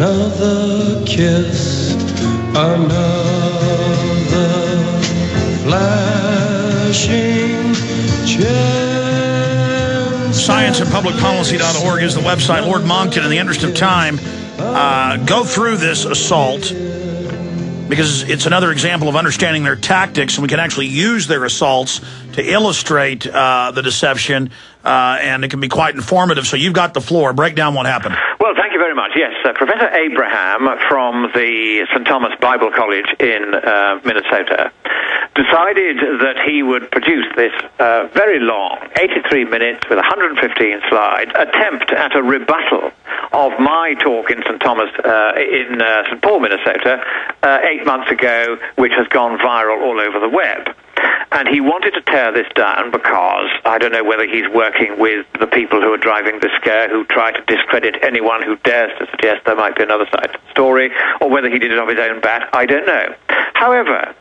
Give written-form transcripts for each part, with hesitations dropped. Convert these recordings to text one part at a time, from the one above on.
Another kiss, another flashing chance. ScienceAndPublicPolicy.org is the website. Lord Monckton, in the interest of time, go through this assault, because it's another example of understanding their tactics, and we can actually use their assaults to illustrate the deception, and it can be quite informative. So you've got the floor. Break down what happened. Well, thank you very much. Yes, Professor Abraham from the St. Thomas Bible College in Minnesota decided that he would produce this very long, 83 minutes with 115 slides, attempt at a rebuttal of my talk in St. Thomas, in St. Paul, Minnesota, 8 months ago, which has gone viral all over the web. And he wanted to tear this down because I don't know whether he's working with the people who are driving the scare, who try to discredit anyone who dares to suggest there might be another side to the story, or whether he did it off his own bat. I don't know. However,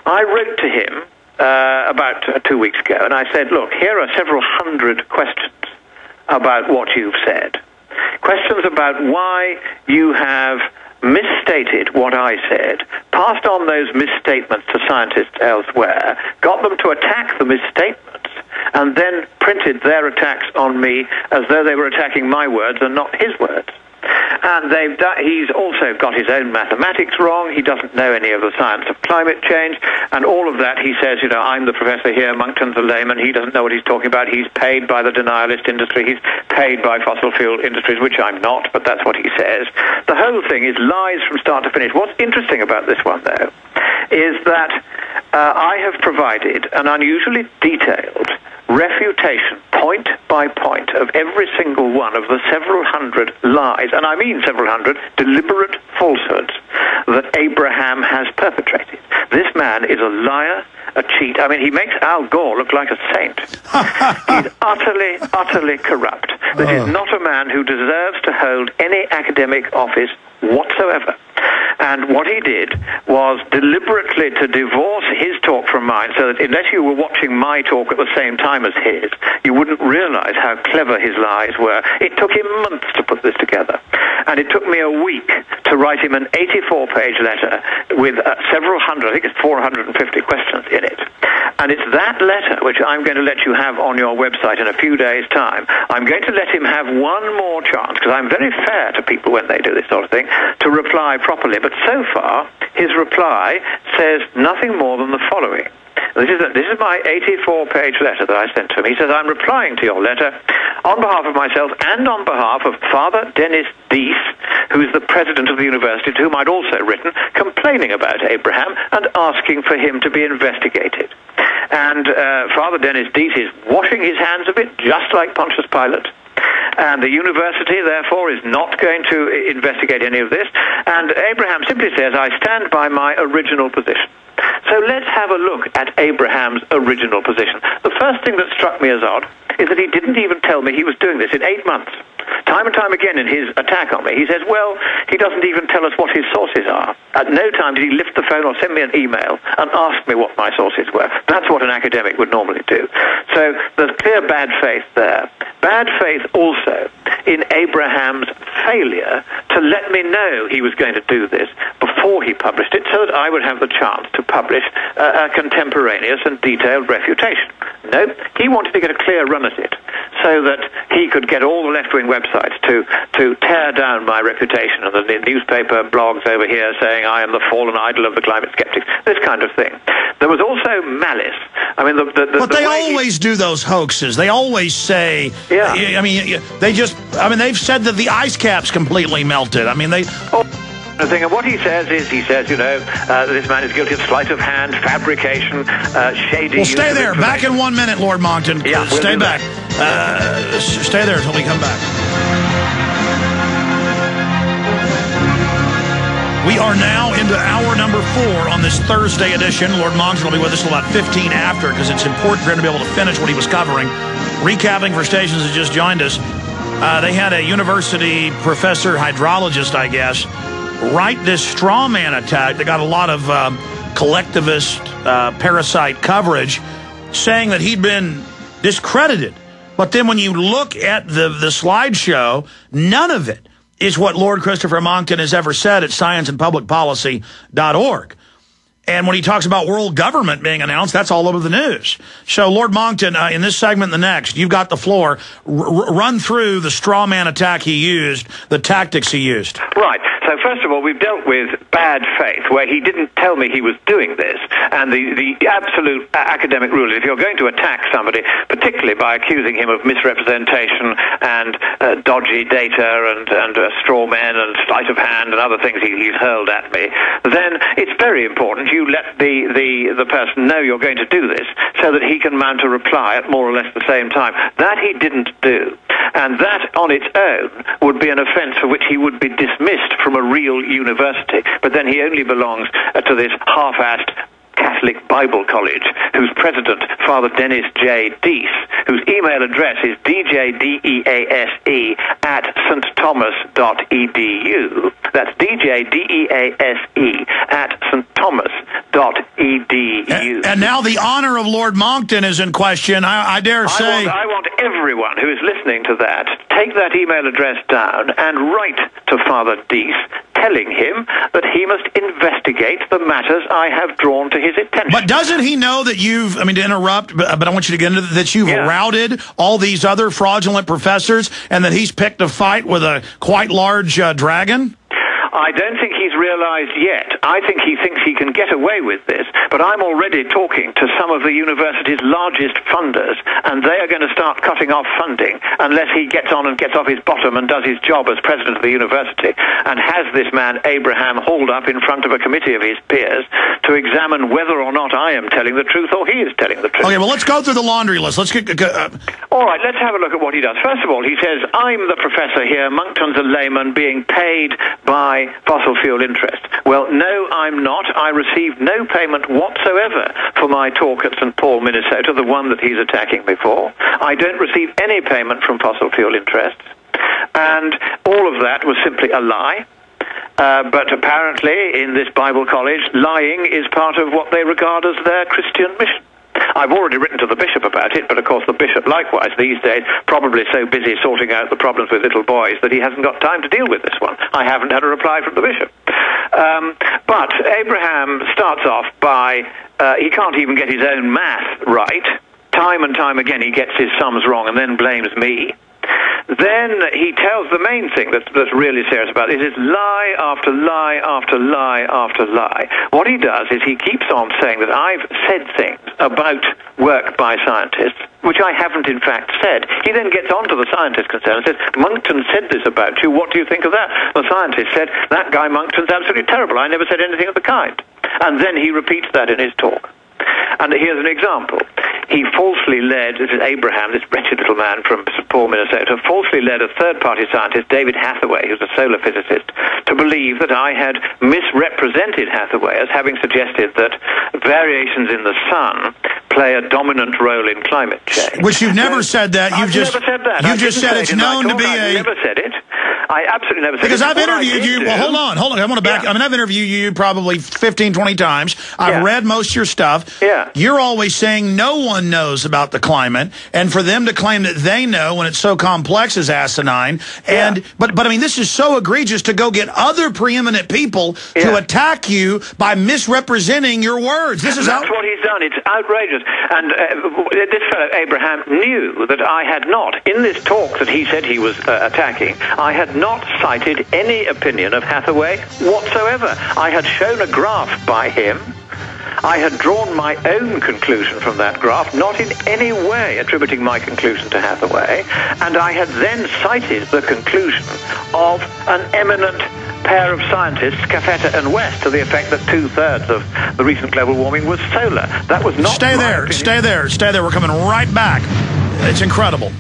I wrote to him about 2 weeks ago, and I said, look, here are several hundred questions about what you've said. Questions about why you have misstated what I said, passed on those misstatements to scientists elsewhere, got them to attack the misstatements, and then printed their attacks on me as though they were attacking my words and not his words. And he's also got his own mathematics wrong. He doesn't know any of the science of climate change. And all of that, he says, you know, I'm the professor here, Monckton's a layman. He doesn't know what he's talking about. He's paid by the denialist industry. He's paid by fossil fuel industries, which I'm not, but that's what he says. The whole thing is lies from start to finish. What's interesting about this one, though, is that I have provided an unusually detailed refutation, point by point, of every single one of the several hundred lies, and I mean several hundred deliberate falsehoods that Abraham has perpetrated. This man is a liar, a cheat. I mean, he makes Al Gore look like a saint. He's utterly, utterly corrupt. This is not a man who deserves to hold any academic office whatsoever. And what he did was deliberately to divorce his talk from mine, so that unless you were watching my talk at the same time as his, you wouldn't realize how clever his lies were. It took him months to put this together. And it took me a week to write him an 84-page letter with several hundred, I think it's 450 questions in it. And it's that letter which I'm going to let you have on your website in a few days' time. I'm going to let him have one more chance, because I'm very fair to people when they do this sort of thing, to reply properly. But so far, his reply says nothing more than the following. This is my 84-page letter that I sent to him. He says, I'm replying to your letter on behalf of myself and on behalf of Father Dennis Deese, who is the president of the university, to whom I'd also written, complaining about Abraham and asking for him to be investigated. And Father Dennis Deese is washing his hands of it, just like Pontius Pilate. And the university, therefore, is not going to investigate any of this. And Abraham simply says, I stand by my original position. So let's have a look at Abraham's original position. The first thing that struck me as odd is that he didn't even tell me he was doing this in 8 months. Time and time again in his attack on me, he says, well, he doesn't even tell us what his sources are. At no time did he lift the phone or send me an email and ask me what my sources were. That's what an academic would normally do. So there's clear bad faith there. Bad faith also in Abraham's failure to let me know he was going to do this before he published it, so that I would have the chance to publish a contemporaneous and detailed refutation. No, he wanted to get a clear run at it, so that he could get all the left-wing websites to tear down my reputation, and the newspaper blogs over here saying I am the fallen idol of the climate skeptics, this kind of thing. There was also malice. I mean, but they always do those hoaxes. They always say, yeah. I mean, they've said that the ice caps completely melted. I mean, they... And what he says is, you know, this man is guilty of sleight of hand, fabrication, shady... Well, stay there. Back in 1 minute, Lord Monckton. Yeah, stay back. Stay there until we come back. We are now into hour number 4 on this Thursday edition. Lord Monckton will be with us till about 15 after, because it's important for him to be able to finish what he was covering. Recapping for stations that just joined us, they had a university professor, hydrologist, I guess, write this straw man attack that got a lot of collectivist parasite coverage, saying that he'd been discredited. But then when you look at the slideshow, none of it is what Lord Christopher-Monckton has ever said at scienceandpublicpolicy.org. And when he talks about world government being announced, that's all over the news. So, Lord Monckton, in this segment and the next, you've got the floor. Run through the straw man attack he used, the tactics he used. Right. So, first of all, we've dealt with bad faith, where he didn't tell me he was doing this. And the absolute academic rule is if you're going to attack somebody, particularly by accusing him of misrepresentation and dodgy data and straw men and sleight of hand and other things he's hurled at me, then it's very important you let the person know you're going to do this so that he can mount a reply at more or less the same time. That he didn't do. And that on its own would be an offence for which he would be dismissed from a real university. But then he only belongs to this half-assed Catholic Bible College, whose president, Father Dennis J. Dease, whose email address is djdease@stthomas.edu. That's djdease@stthomas.edu. And now the honor of Lord Monckton is in question. I dare say... I want everyone who is listening to that, take that email address down and write to Father Dease, telling him that he must investigate the matters I have drawn to his attention. But doesn't he know that you've, I mean, to interrupt, but I want you to get into that you've routed all these other fraudulent professors and that he's picked a fight with a quite large dragon? I don't think he's realized yet. I think he thinks he can get away with this, but I'm already talking to some of the university's largest funders, and they are going to start cutting off funding unless he gets on and gets off his bottom and does his job as president of the university and has this man Abraham hauled up in front of a committee of his peers to examine whether or not I am telling the truth or he is telling the truth. Okay, well, let's go through the laundry list. Let's get... All right, let's have a look at what he does. First of all, he says, I'm the professor here, Monckton's a layman, being paid by fossil fuel interest. Well, no, I'm not. I received no payment whatsoever for my talk at St. Paul, Minnesota, the one that he's attacking me for. I don't receive any payment from fossil fuel interests. And all of that was simply a lie. But apparently, in this Bible college, lying is part of what they regard as their Christian mission. I've already written to the bishop about it, but of course the bishop likewise these days probably so busy sorting out the problems with little boys that he hasn't got time to deal with this one. I haven't had a reply from the bishop. But Abraham starts off by, he can't even get his own math right. Time and time again he gets his sums wrong and then blames me. Then he tells the main thing that's really serious about it is lie after lie after lie after lie. What he does is he keeps on saying that I've said things about work by scientists, which I haven't in fact said. He then gets on to the scientist concerned and says, Monckton said this about you, what do you think of that? The scientist said, that guy Monckton's absolutely terrible, I never said anything of the kind. And then he repeats that in his talk. And here's an example. He falsely led, this is Abraham, this wretched little man from St. Paul, Minnesota, falsely led a third-party scientist, David Hathaway, who's a solar physicist, to believe that I had misrepresented Hathaway as having suggested that variations in the sun play a dominant role in climate change. Which you've never said that. I've never said that. You've just said it's known to be I never said it. I absolutely never said because it. I've interviewed you. Well, hold on. I want to back. I mean, I've interviewed you probably 15, 20 times. I've read most of your stuff. Yeah. You're always saying no one knows about the climate, and for them to claim that they know when it's so complex is asinine. And but I mean, this is so egregious to go get other preeminent people to attack you by misrepresenting your words. That's what he's done. It's outrageous. And this fellow Abraham knew that I had not, in this talk that he said he was attacking, I had not cited any opinion of Hathaway whatsoever. I had shown a graph by him. I had drawn my own conclusion from that graph, not in any way attributing my conclusion to Hathaway, and I had then cited the conclusion of an eminent pair of scientists, Cafetta and West, to the effect that 2/3 of the recent global warming was solar. That was not Stay there. We're coming right back. It's incredible.